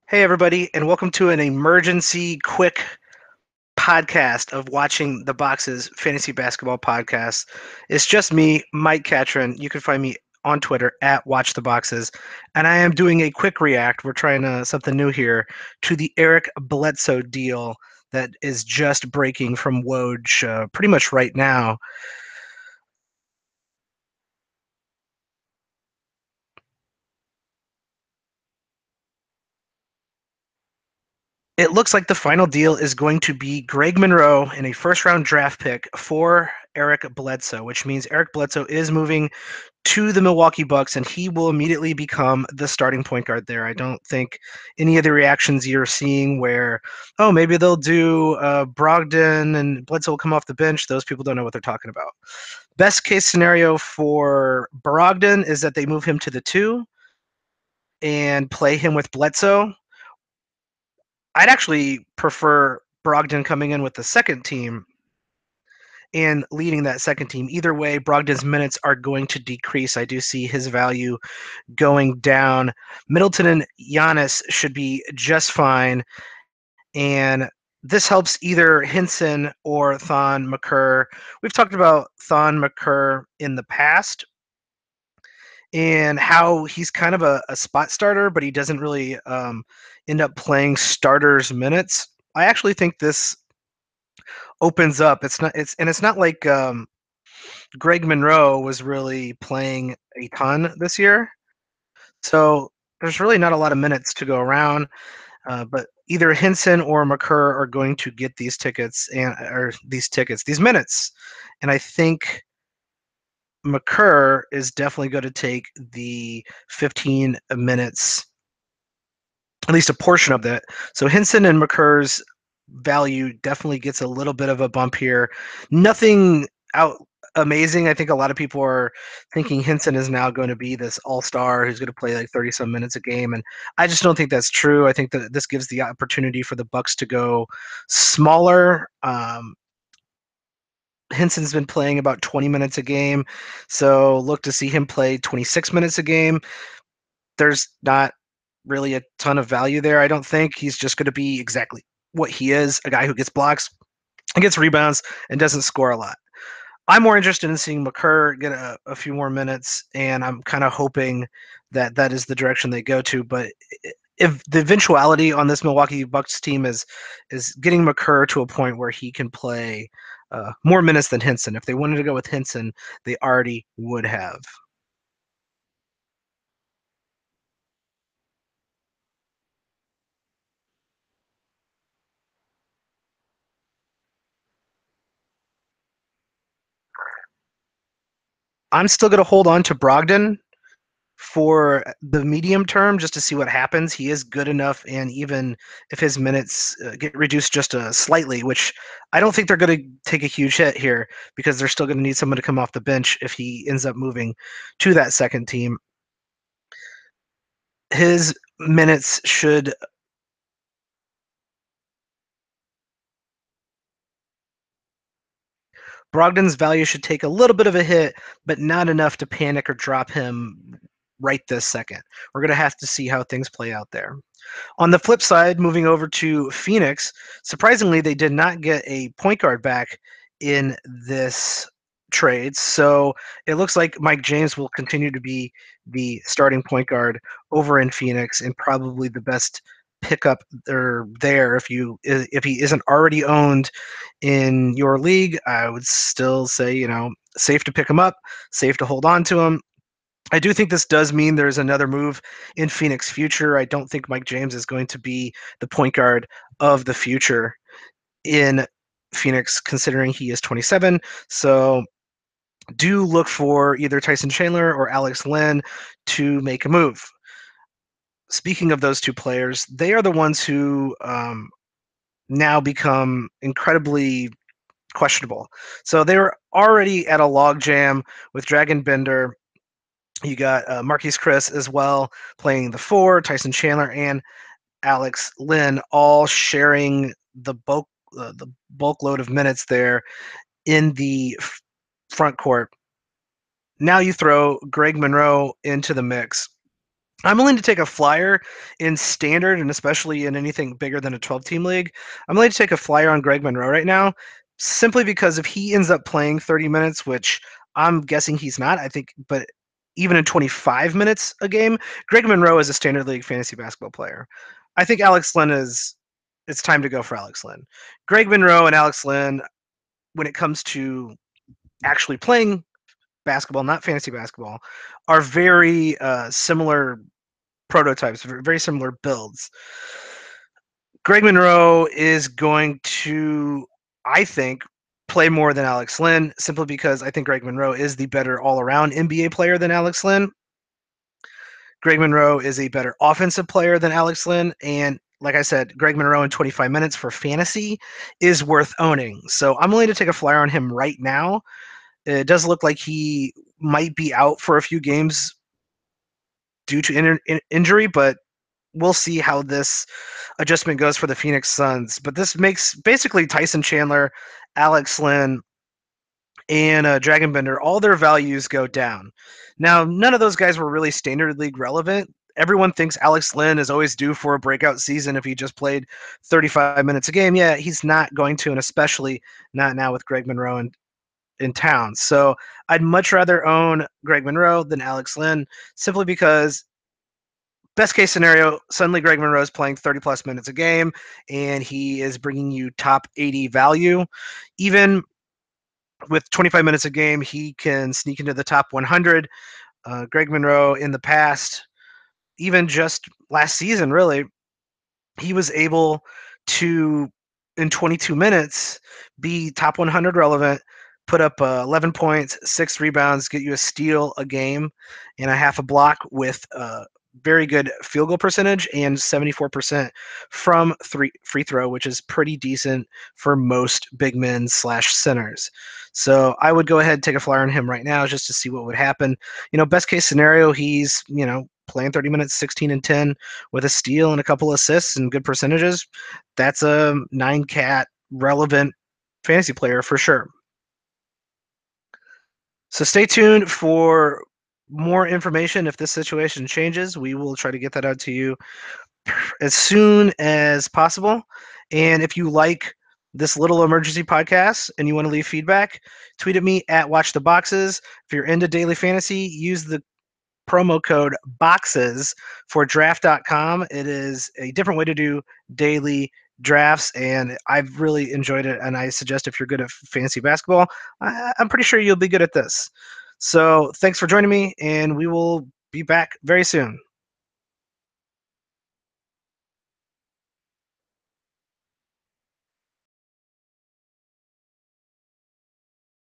Hey, everybody, and welcome to an emergency quick podcast of Watching the Boxes Fantasy Basketball Podcast. It's just me, Mike Catron. You can find me on Twitter at Watch the Boxes. And I am doing a quick react. We're trying something new here to the Eric Bledsoe deal that is just breaking from Woj pretty much right now. It looks like the final deal is going to be Greg Monroe in a first round draft pick for Eric Bledsoe, which means Eric Bledsoe is moving to the Milwaukee Bucks and he will immediately become the starting point guard there. I don't think any of the reactions you're seeing where, oh, maybe they'll do Brogdon and Bledsoe will come off the bench, those people don't know what they're talking about. Best case scenario for Brogdon is that they move him to the two and play him with Bledsoe. I'd actually prefer Brogdon coming in with the second team and leading that second team. Either way, Brogdon's minutes are going to decrease. I do see his value going down. Middleton and Giannis should be just fine. And this helps either Hinson or Thon McCurr. We've talked about Thon McCurr in the past and how he's kind of a spot starter, but he doesn't really end up playing starters minutes. I actually think this opens up. It's not like Greg Monroe was really playing a ton this year, so there's really not a lot of minutes to go around. But either Hinson or McCurr are going to get these tickets these minutes, and I think McCurr is definitely going to take the 15 minutes, at least a portion of that. So Hinson and McCurr's value definitely gets a little bit of a bump here. Nothing out amazing. I think a lot of people are thinking Hinson is now going to be this all-star who's going to play like 30 some minutes a game, and I just don't think that's true. I think that this gives the opportunity for the Bucks to go smaller. Hinson's been playing about 20 minutes a game, so look to see him play 26 minutes a game. There's not really a ton of value there. I don't think he's just going to be exactly what he is, a guy who gets blocks and gets rebounds and doesn't score a lot. I'm more interested in seeing McCurr get a few more minutes, and I'm kind of hoping that that is the direction they go to. But if the eventuality on this Milwaukee Bucks team is getting McCurr to a point where he can play more minutes than Hinson. If they wanted to go with Hinson, they already would have. I'm still going to hold on to Brogdon for the medium term just to see what happens. He is good enough, and even if his minutes get reduced just slightly, which I don't think they're going to take a huge hit here because they're still going to need someone to come off the bench if he ends up moving to that second team. His minutes should Brogdon's value should take a little bit of a hit, but not enough to panic or drop him right this second. We're going to have to see how things play out there. On the flip side, moving over to Phoenix, surprisingly, they did not get a point guard back in this trade. So it looks like Mike James will continue to be the starting point guard over in Phoenix and probably the best pickup there if he isn't already owned in your league. I would still say, safe to pick him up, safe to hold on to him. I do think this does mean there's another move in Phoenix future. I don't think Mike James is going to be the point guard of the future in Phoenix, considering he is 27. So do look for either Tyson Chandler or Alex Len to make a move. Speaking of those two players, they are the ones who now become incredibly questionable. So they were already at a logjam with Dragon Bender. You got Marquise Chris as well playing the four, Tyson Chandler and Alex Lynn all sharing the bulk load of minutes there in the front court. Now you throw Greg Monroe into the mix. I'm willing to take a flyer in standard and especially in anything bigger than a 12-team league. I'm willing to take a flyer on Greg Monroe right now, simply because if he ends up playing 30 minutes, which I'm guessing he's not, I think, but even in 25 minutes a game, Greg Monroe is a standard league fantasy basketball player. I think Alex Lynn is. It's time to go for Alex Lynn. Greg Monroe and Alex Lynn, when it comes to actually playing basketball, not fantasy basketball, are very similar prototypes, very similar builds. Greg Monroe is going to, I think, play more than Alex Lynn, simply because I think Greg Monroe is the better all around NBA player than Alex Lynn. Greg Monroe is a better offensive player than Alex Lynn. And like I said, Greg Monroe in 25 minutes for fantasy is worth owning. So I'm willing to take a flyer on him right now. It does look like he might be out for a few games due to injury, but we'll see how this adjustment goes for the Phoenix Suns. But this makes basically Tyson Chandler, Alex Lynn, and Dragon Bender, all their values go down. Now, none of those guys were really standard league relevant. Everyone thinks Alex Lynn is always due for a breakout season if he just played 35 minutes a game. Yeah, he's not going to, and especially not now with Greg Monroe in town. So I'd much rather own Greg Monroe than Alex Lynn, simply because best case scenario, suddenly Greg Monroe is playing 30 plus minutes a game and he is bringing you top 80 value. Even with 25 minutes a game, he can sneak into the top 100. Greg Monroe in the past, even just last season, really, he was able to, in 22 minutes, be top 100 relevant, put up 11 points, 6 rebounds, get you a steal a game and a half a block with very good field goal percentage and 74% from free throw, which is pretty decent for most big men slash centers. So I would go ahead and take a flyer on him right now just to see what would happen. Best case scenario, he's, playing 30 minutes, 16 and 10 with a steal and a couple assists and good percentages. That's a 9-cat relevant fantasy player for sure. So stay tuned for more information. If this situation changes, we will try to get that out to you as soon as possible. And if you like this little emergency podcast and you want to leave feedback, tweet at me at Watch the Boxes. If you're into daily fantasy, use the promo code BOXES for draft.com. It is a different way to do daily drafts, and I've really enjoyed it. And I suggest if you're good at fantasy basketball, I'm pretty sure you'll be good at this. So thanks for joining me, and we will be back very soon.